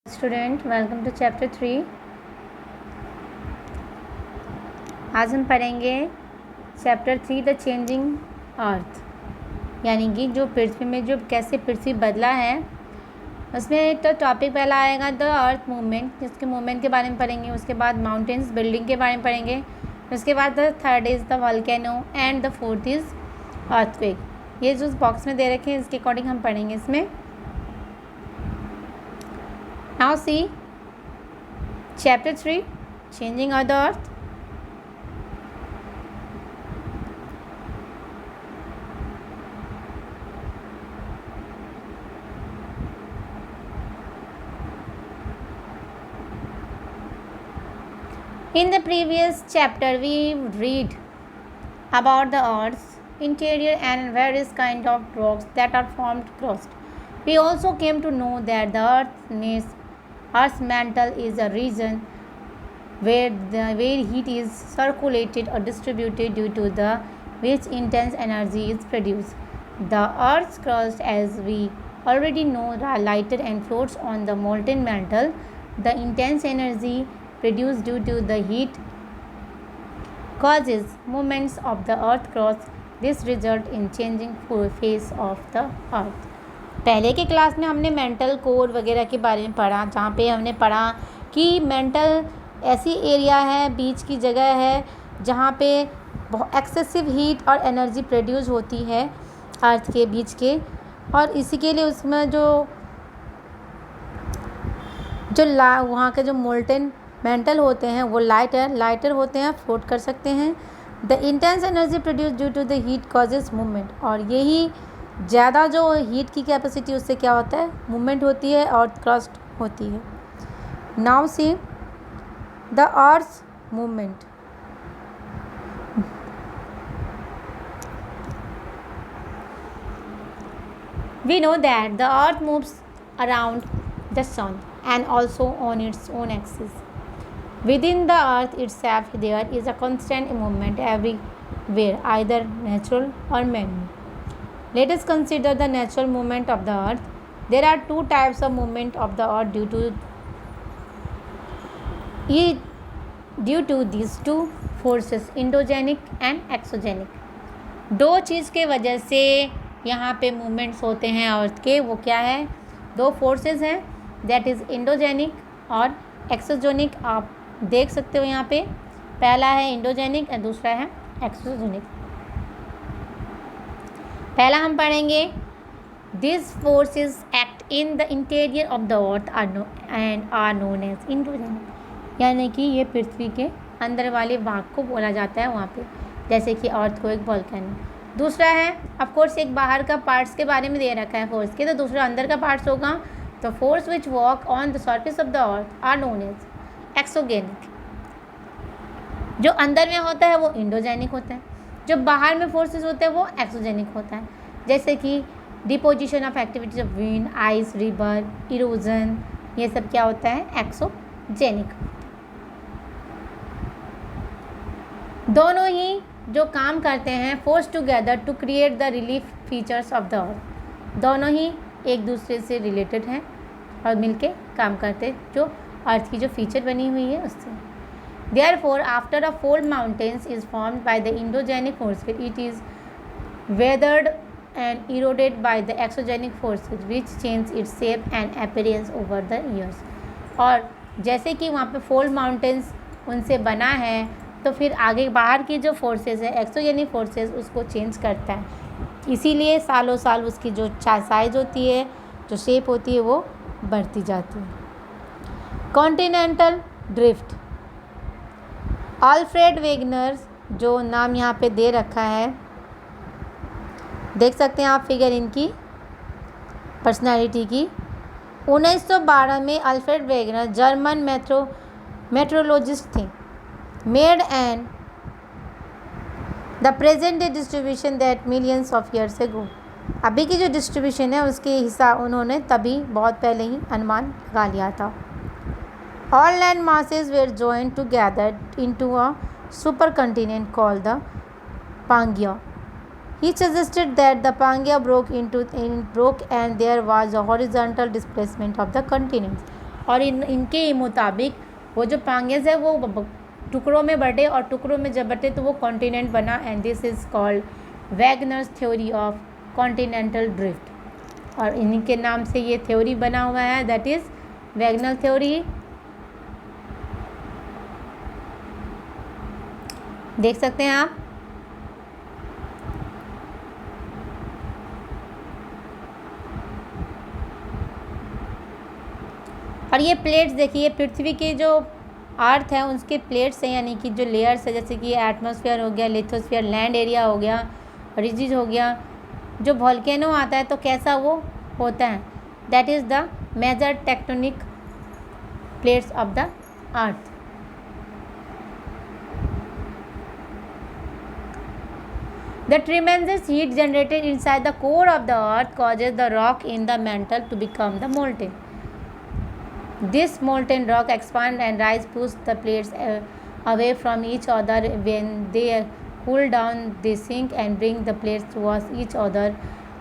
Student welcome to chapter 3। आज हम पढ़ेंगे चैप्टर 3 द चेंजिंग अर्थ, यानी कि जो पृथ्वी में जो कैसे पृथ्वी बदला है उसमें तो टॉपिक पहला आएगा द अर्थ मूवमेंट, जिसके मूवमेंट के बारे में पढ़ेंगे। उसके बाद माउंटेन्स बिल्डिंग के बारे में पढ़ेंगे। उसके बाद the third is the volcano and the fourth is earthquake. ये जो बॉक्स में दे रखे हैं इसके अकॉर्डिंग हम पढ़ेंगे इसमें। Now see chapter 3 changing of the earth. In the previous chapter we read about the earth's interior and various kind of rocks that are formed crust. We also came to know that the Earth's mantle is a region where heat is circulated or distributed due to the which intense energy is produced. The Earth's crust, as we already know, are lighter and floats on the molten mantle. The intense energy produced due to the heat causes movements of the Earth crust. This result in changing face of the Earth. पहले के class में हमने mantle core वगैरह के बारे में पढ़ा, जहाँ पे हमने पढ़ा कि मेंटल ऐसी एरिया है, बीच की जगह है जहाँ पे बहुत एक्सेसिव हीट और एनर्जी प्रोड्यूस होती है अर्थ के बीच के, और इसी के लिए उसमें जो वहाँ के जो मोल्टेन मेंटल होते हैं वो लाइटर होते हैं, फ्लोट कर सकते हैं। The intense energy produce due to the heat causes movement, और यही ज़्यादा जो हीट की कैपेसिटी उससे क्या होता है, मूवमेंट होती है और क्रस्ट होती है। Now see the earth's movement. We know that the earth moves around the sun and also on its own axis. Within the earth itself there is a constant movement everywhere, either natural or man-made. Let us consider the natural movement of the earth. There are two types of movement of the earth due to these two forces, endogenic and exogenic. दो चीज़ के वजह से यहाँ पे movements होते हैं अर्थ के, वो क्या है, दो फोर्सेस हैं, दैट इज़ इंडोजेनिक और एक्सोजेनिक। आप देख सकते हो यहाँ पे, पहला है इंडोजेनिक और दूसरा है एक्सोजेनिक। पहला हम पढ़ेंगे this forces act in the interior of the earth and are known as endogenic, यानी कि ये पृथ्वी के अंदर वाले भाग को बोला जाता है वहाँ पे, जैसे कि अर्थक्वेक, वोल्केनो। दूसरा है ऑफकोर्स एक बाहर का पार्ट्स के बारे में दे रखा है फोर्स के, तो दूसरा अंदर का पार्ट्स होगा। तो force which work on the surface of the earth are known as exogenic. जो अंदर में होता है वो इंडोजेनिक होता है, जो बाहर में फोर्सेस होते हैं वो एक्सोजेनिक होता है, जैसे कि deposition of activities of wind, ice, river, erosion, ये सब क्या होता है, एक्सोजेनिक। दोनों ही जो काम करते हैं force together to create the relief features of the earth, दोनों ही एक दूसरे से रिलेटेड हैं और मिलके काम करते हैं जो अर्थ की जो फीचर बनी हुई है उससे। Therefore, after a fold mountains is formed by the endogenic forces, it is weathered and eroded by the exogenic forces, which change its shape and appearance over the years. और जैसे कि वहाँ पे फोल्ड माउंटेन्स उनसे बना है, तो फिर आगे बाहर की जो फोर्सेस है एक्सोजेनिक फोर्सेस उसको चेंज करता है, इसीलिए सालों साल उसकी जो साइज होती है, जो शेप होती है वो बढ़ती जाती है। Continental drift. अल्फ्रेड वेगनर, जो नाम यहाँ पे दे रखा है, देख सकते हैं आप फिगर इनकी पर्सनालिटी की। 1912 में अल्फ्रेड वेगनर जर्मन मेट्रोलॉजिस्ट थे, made and the present day distribution that millions of years ago. अभी की जो डिस्ट्रीब्यूशन है उसके हिसाब उन्होंने तभी बहुत पहले ही अनुमान लगा लिया था। All land masses were joined together into a supercontinent called the Pangaea. He suggested that the Pangaea broke and there was a horizontal displacement of the continents. और इनके मुताबिक वो जो पांगेस है वो टुकड़ों में बटे, और टुकड़ों में जब बटे तो वो कॉन्टिनेंट बना, and this is called Wagner's theory of continental drift. और इन्हीं के नाम से ये थ्योरी बना हुआ है, दैट इज़ वैगनर थ्योरी। देख सकते हैं आप। और ये प्लेट्स देखिए, पृथ्वी के जो अर्थ है उसके प्लेट्स हैं, यानी कि जो लेयर्स है, जैसे कि एटमॉस्फेयर हो गया, लिथोस्फीयर लैंड एरिया हो गया, रिजिड हो गया। जो वॉल्केनो आता है तो कैसा वो होता है, that is the major tectonic plates of the earth. The tremendous heat generated inside the core of the earth causes the rock in the mantle to become the molten. This molten rock expands and rise, push the plates away from each other. When they cool down, they sink and bring the plates towards each other.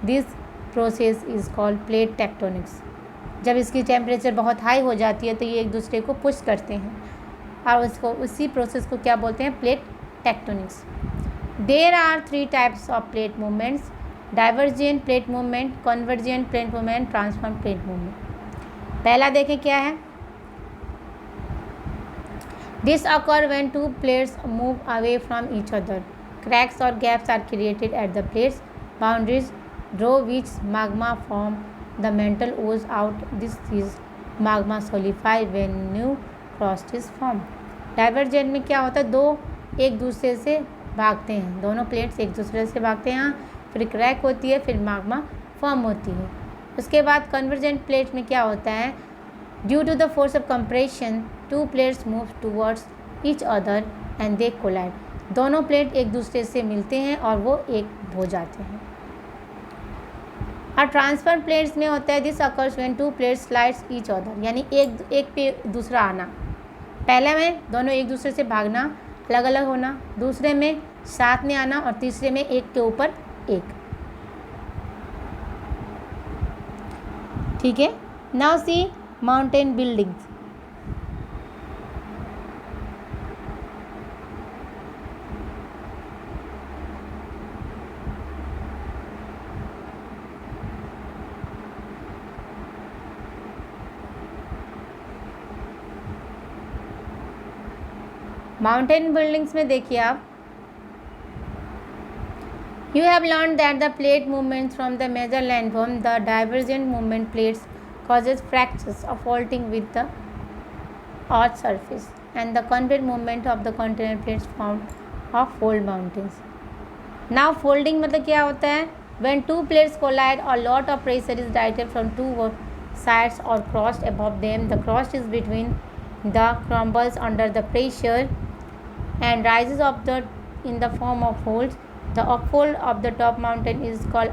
This process is called plate tectonics. जब इसकी temperature बहुत high हो जाती है तो ये एक दूसरे को पुश करते हैं, और उसी प्रोसेस को क्या बोलते हैं, plate tectonics. There are 3 types of plate movements: divergent plate movement, convergent plate movement, transform plate movement. पहला देखें क्या है। This occur when 2 plates move away from each other. Cracks or gaps are created at the plates boundaries through which magma form. The mantle oozes out. This is magma solidify when new crust is formed. Divergent में क्या होता है, दो एक दूसरे से भागते हैं, दोनों प्लेट्स एक दूसरे से भागते हैं, फिर क्रैक होती है, फिर माग्मा फॉर्म होती है। उसके बाद कन्वर्जेंट प्लेट में क्या होता है, due to the force of compression 2 plates move towards each other and they collide. दोनों प्लेट एक दूसरे से मिलते हैं और वो एक हो जाते हैं। और ट्रांसफर प्लेट्स में होता है, this occurs when 2 plates slides each other, यानी एक पे दूसरा आना। पहले में दोनों एक दूसरे से भागना, अलग अलग होना, दूसरे में साथ में आना, और तीसरे में एक के ऊपर एक। ठीक है। नाउ सी माउंटेन बिल्डिंग्स। माउंटेन बिल्डिंग्स में देखिए आप, you have learned that the plate movements from the major landform, the divergent movement plates causes fractures of faulting with the earth's surface, and the convergent movement of the continental plates found of fold mountains. Now folding मतलब क्या होता है, when 2 plates collide, a lot of pressure is directed from 2 sides or crust above them. The crust is between the crumbles under the pressure and rises up in the form of folds. The upfold of the top mountain is called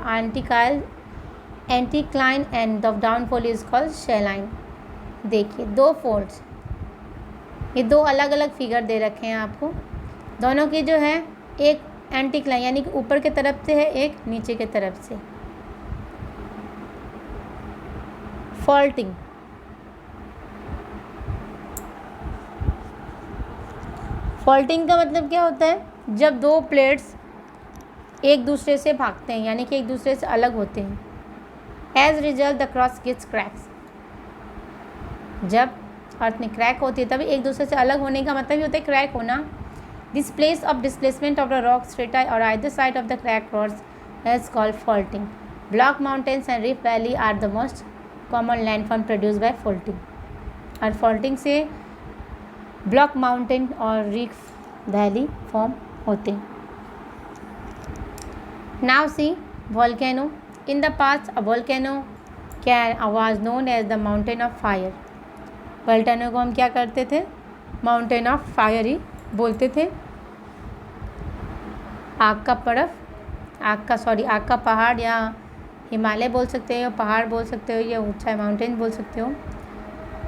anticline and the downfold is called shelline. देखिए 2 folds, ये 2 अलग अलग figure दे रखे हैं आपको। दोनों की जो है एक एंटीक्लाइन यानी कि ऊपर के तरफ से है, एक नीचे के तरफ से। फॉल्टिंग, फॉल्टिंग का मतलब क्या होता है, जब 2 प्लेट्स एक दूसरे से भागते हैं, यानी कि एक दूसरे से अलग होते हैं। As result the crust gets cracks, जब अर्थ में क्रैक होती है तभी एक दूसरे से अलग होने का मतलब ही होता है क्रैक होना। This place of displacement of the rock strata और either side of the crack crust is called faulting. Block mountains and rift valley are the most common landform produce by faulting. और faulting से block mountain और rift valley form होते हैं। Now see volcano. In the past, a volcano was known as the mountain of fire. Volcano को हम क्या करते थे, माउंटेन ऑफ फायर ही बोलते थे। आग का पहाड़, या हिमालय बोल सकते हो, पहाड़ बोल सकते हो, या ऊंचाई माउंटेन बोल सकते हो।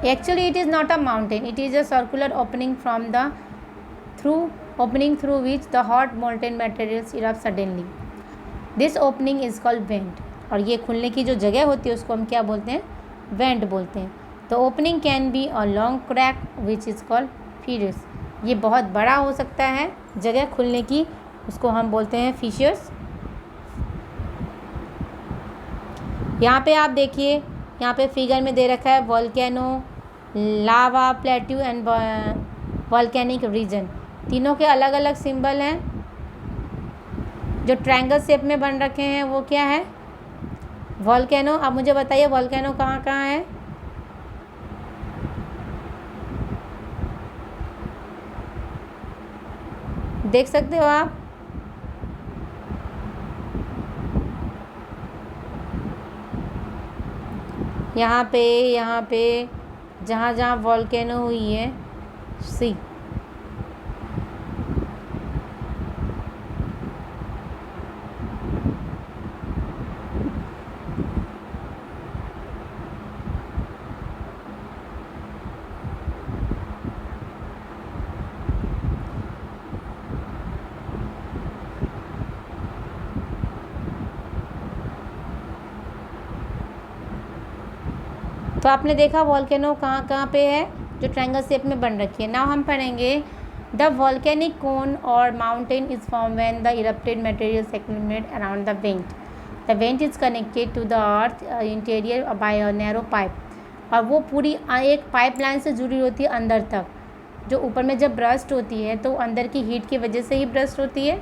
Actually it is not a mountain, it is a circular opening through which the hot molten materials erupt suddenly. This opening is called went, और ये खुलने की जो जगह होती है उसको हम क्या बोलते हैं, वेंट बोलते हैं। The opening can be a long crack which is called features. ये बहुत बड़ा हो सकता है जगह खुलने की, उसको हम बोलते हैं फीचर्स। यहाँ पे आप देखिए, यहाँ पे फिगर में दे रखा है volcano, lava plateau and volcanic region. तीनों के अलग अलग सिंबल हैं। जो ट्रायंगल शेप में बन रखे हैं वो क्या है? वॉल्केनो। अब मुझे बताइए वॉल्केनो कहाँ कहाँ है? देख सकते हो आप? यहाँ पे जहाँ जहाँ वॉल्केनो हुई है, सी। तो आपने देखा वॉल्केनो कहाँ कहाँ पे है, जो ट्रायंगल शेप में बन रखी है। नाउ हम पढ़ेंगे द वॉल्केनिक कोन और mountain is form when the erupted material accumulate around the vent. The vent is connected to the earth interior by a narrow pipe. और वो पूरी एक पाइपलाइन से जुड़ी होती है अंदर तक। जो ऊपर में जब ब्रस्ट होती है तो अंदर की हीट की वजह से ही ब्रस्ट होती है।